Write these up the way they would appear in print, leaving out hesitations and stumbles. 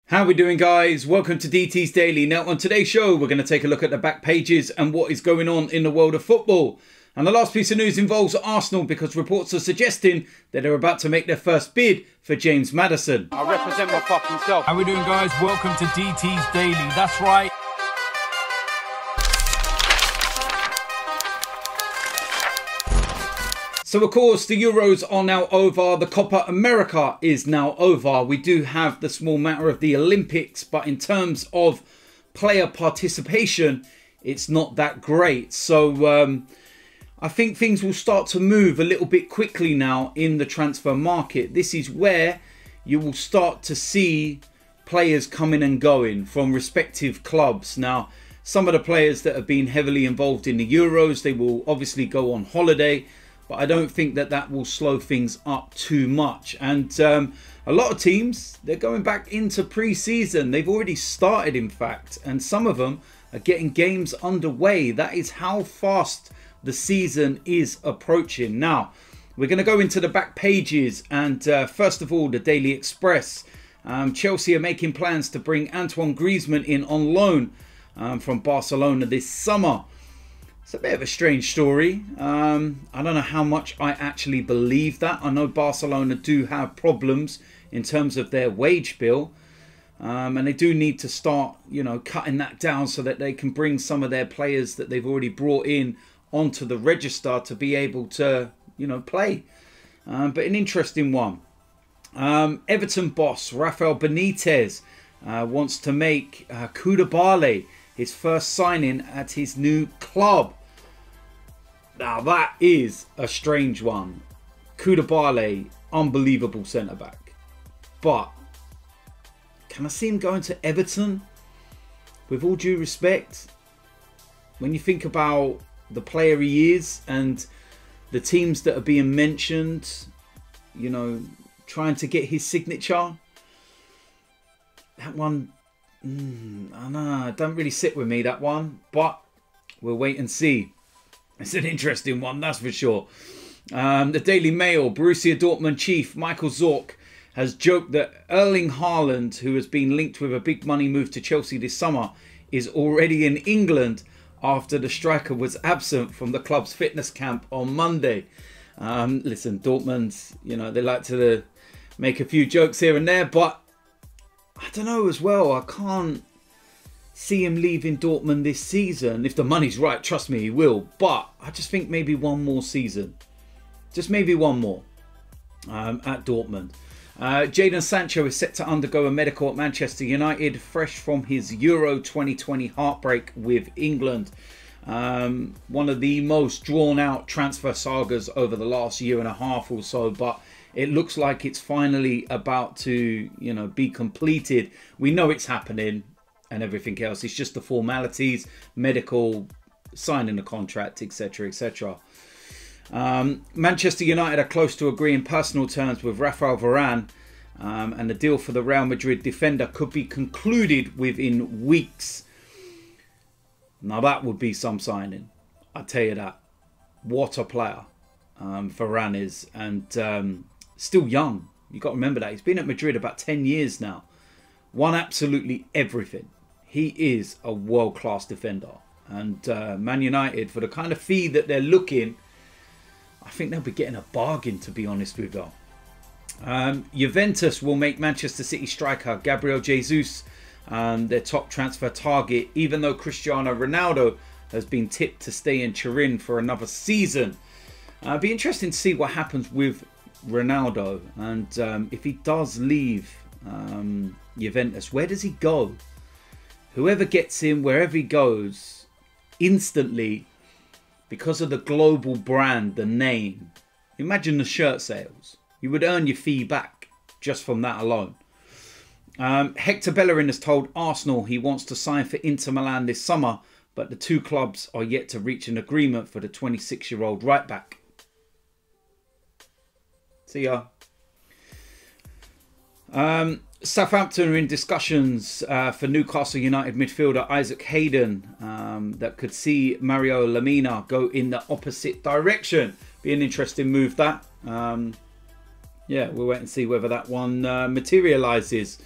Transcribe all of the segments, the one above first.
How are we doing, guys? Welcome to DT's Daily. Now on today's show we're going to take a look at the back pages and what is going on in the world of football. And the last piece of news involves Arsenal because reports are suggesting that they're about to make their first bid for James Maddison. I represent my fucking self. How are we doing, guys? Welcome to DT's Daily. That's right. So of course the Euros are now over, the Copa America is now over. We do have the small matter of the Olympics, but in terms of player participation, it's not that great. So I think things will start to move a little bit quickly now in the transfer market. This is where you will start to see players coming and going from respective clubs. Now, some of the players that have been heavily involved in the Euros, they will obviously go on holiday. But I don't think that that will slow things up too much. And a lot of teams, they're going back into pre-season. They've already started, in fact. And some of them are getting games underway. That is how fast the season is approaching. Now, we're going to go into the back pages. And first of all, the Daily Express. Chelsea are making plans to bring Antoine Griezmann in on loan from Barcelona this summer. It's a bit of a strange story. I don't know how much I actually believe that. I know Barcelona do have problems in terms of their wage bill. And they do need to start, cutting that down so that they can bring some of their players that they've already brought in onto the register to be able to, play. But an interesting one. Everton boss Rafael Benitez wants to make Koulibaly his first signing at his new club. Now that is a strange one. Koulibaly, unbelievable centre-back. But can I see him going to Everton? With all due respect, when you think about the player he is and the teams that are being mentioned, trying to get his signature, that one, I don't know, don't really sit with me, that one. But we'll wait and see. It's an interesting one, that's for sure. The Daily Mail, Borussia Dortmund chief Michael Zorc has joked that Erling Haaland, who has been linked with a big money move to Chelsea this summer, is already in England after the striker was absent from the club's fitness camp on Monday. Listen, Dortmund, they like to make a few jokes here and there, but I don't know as well. I can't see him leaving Dortmund this season. If the money's right, trust me, he will. But I just think maybe one more season. Just maybe one more at Dortmund. Jadon Sancho is set to undergo a medical at Manchester United, fresh from his Euro 2020 heartbreak with England. One of the most drawn out transfer sagas over the last year and a half or so. But it looks like it's finally about to, be completed. We know it's happening and everything else. It's just the formalities, medical, signing the contract, etc., etc. Manchester United are close to agreeing personal terms with Rafael Varane, and the deal for the Real Madrid defender could be concluded within weeks. Now that would be some signing, I tell you that. What a player Varane is, and still young. You got to remember that he's been at Madrid about 10 years now. Won absolutely everything. He is a world-class defender. And Man United, for the kind of fee that they're looking, I think they'll be getting a bargain, to be honest with you. Juventus will make Manchester City striker Gabriel Jesus their top transfer target, even though Cristiano Ronaldo has been tipped to stay in Turin for another season. It'll be interesting to see what happens with Ronaldo, and if he does leave Juventus, where does he go? Whoever gets him, wherever he goes, instantly, because of the global brand, the name, imagine the shirt sales. You would earn your fee back just from that alone. Hector Bellerin has told Arsenal he wants to sign for Inter Milan this summer, but the two clubs are yet to reach an agreement for the 26-year-old right back. See ya. Southampton are in discussions for Newcastle United midfielder Isaac Hayden that could see Mario Lemina go in the opposite direction. Be an interesting move, that. Yeah, we'll wait and see whether that one materialises.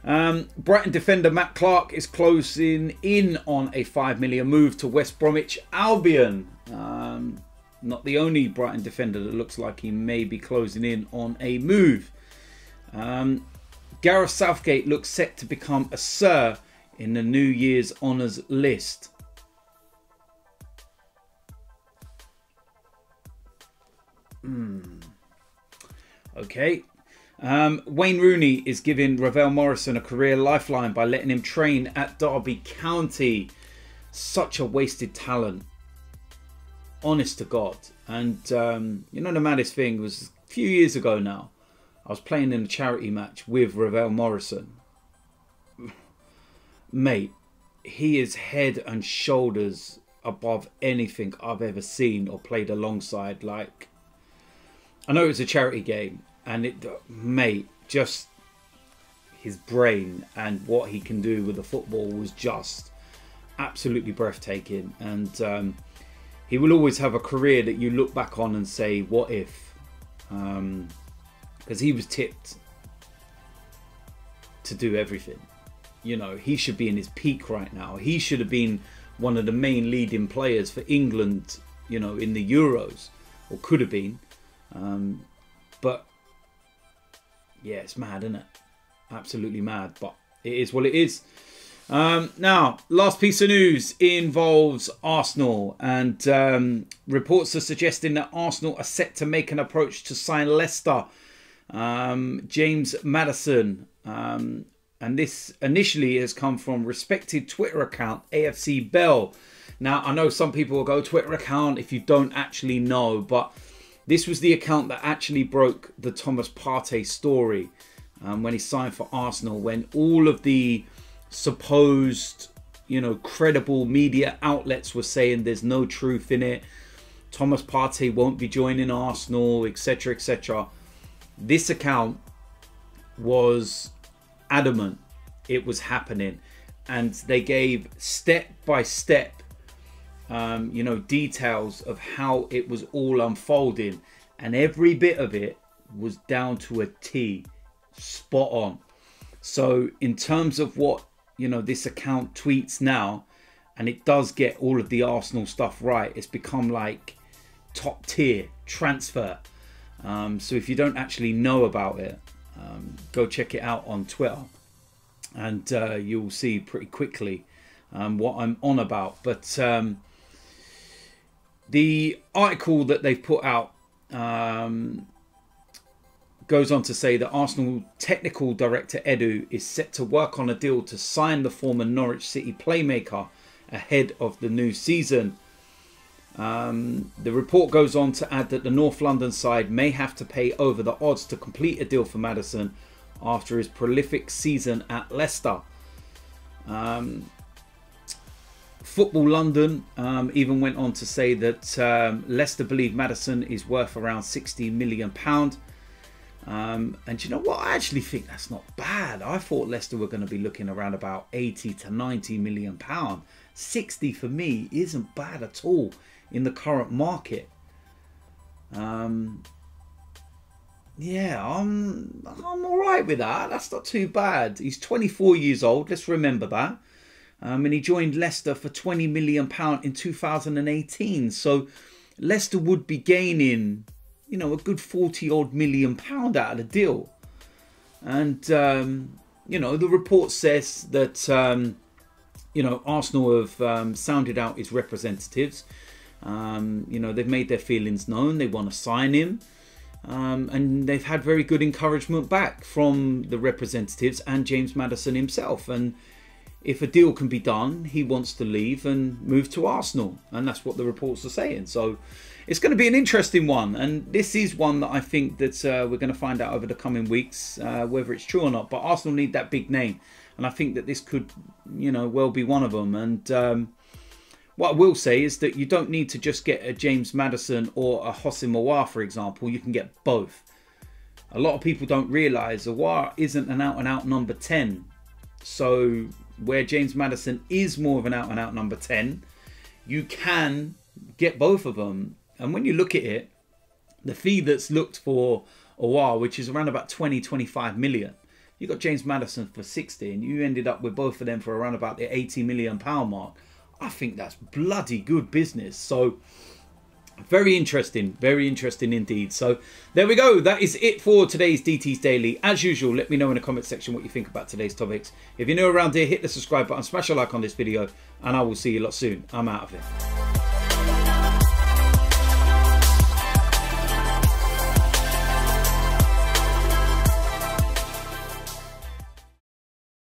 Brighton defender Matt Clark is closing in on a £5 million move to West Bromwich Albion. Not the only Brighton defender that looks like he may be closing in on a move. Gareth Southgate looks set to become a Sir in the New Year's honours list. Okay. Wayne Rooney is giving Ravel Morrison a career lifeline by letting him train at Derby County. Such a wasted talent. Honest to God. And, you know, the maddest thing was a few years ago now. I was playing in a charity match with Ravel Morrison. Mate, he is head and shoulders above anything I've ever seen or played alongside. Like, I know it's a charity game. And it, mate, just his brain and what he can do with the football was just absolutely breathtaking. And he will always have a career that you look back on and say, what if? Because he was tipped to do everything. You know, he should be in his peak right now. He should have been one of the main leading players for England, you know, in the Euros. Or could have been. But yeah, it's mad, isn't it? Absolutely mad, but it is what it is. Now, last piece of news involves Arsenal, and reports are suggesting that Arsenal are set to make an approach to sign Leicester. James Maddison, and this initially has come from respected Twitter account AFC Bell. Now, I know some people will go Twitter account if you don't actually know, but this was the account that actually broke the Thomas Partey story when he signed for Arsenal, when all of the supposed, you know, credible media outlets were saying there's no truth in it. Thomas Partey won't be joining Arsenal, etc., etc. This account was adamant it was happening, and they gave step by step you know, details of how it was all unfolding, and every bit of it was down to a T, spot on. So in terms of what, you know, this account tweets now, and it does get all of the Arsenal stuff right, it's become like top tier transfer. So if you don't actually know about it, go check it out on Twitter, and you'll see pretty quickly what I'm on about. But the article that they've put out goes on to say that Arsenal technical director Edu is set to work on a deal to sign the former Norwich City playmaker ahead of the new season. The report goes on to add that the North London side may have to pay over the odds to complete a deal for Maddison after his prolific season at Leicester. Football London even went on to say that Leicester believe Maddison is worth around £60 million. And you know what? I actually think that's not bad. I thought Leicester were going to be looking around about 80 to 90 million pound. 60 for me isn't bad at all in the current market. Yeah, I'm all right with that. That's not too bad. He's 24 years old. Let's remember that. And he joined Leicester for £20 million in 2018. So Leicester would be gaining, you know, a good 40 odd million pound out of the deal. And, you know, the report says that, you know, Arsenal have sounded out his representatives. You know, they've made their feelings known. They want to sign him. And they've had very good encouragement back from the representatives and James Maddison himself. And if a deal can be done, he wants to leave and move to Arsenal. And that's what the reports are saying. So it's going to be an interesting one. And this is one that I think that we're going to find out over the coming weeks, whether it's true or not. But Arsenal need that big name. And I think that this could, you know, well be one of them. And what I will say is that you don't need to just get a James Maddison or a Hossein Mawar, for example. You can get both. A lot of people don't realise Mawar isn't an out-and-out number 10. So where James Maddison is more of an out-and-out number 10, you can get both of them. And when you look at it, the fee that's looked for Mawar, which is around about 20-25 million, You got James Maddison for 60 and you ended up with both of them for around about the £80 million mark. I think that's bloody good business. So very interesting indeed. So there we go. That is it for today's DT's Daily. As usual, let me know in the comment section what you think about today's topics. If you're new around here, hit the subscribe button, smash a like on this video, and I will see you lot soon. I'm out of here.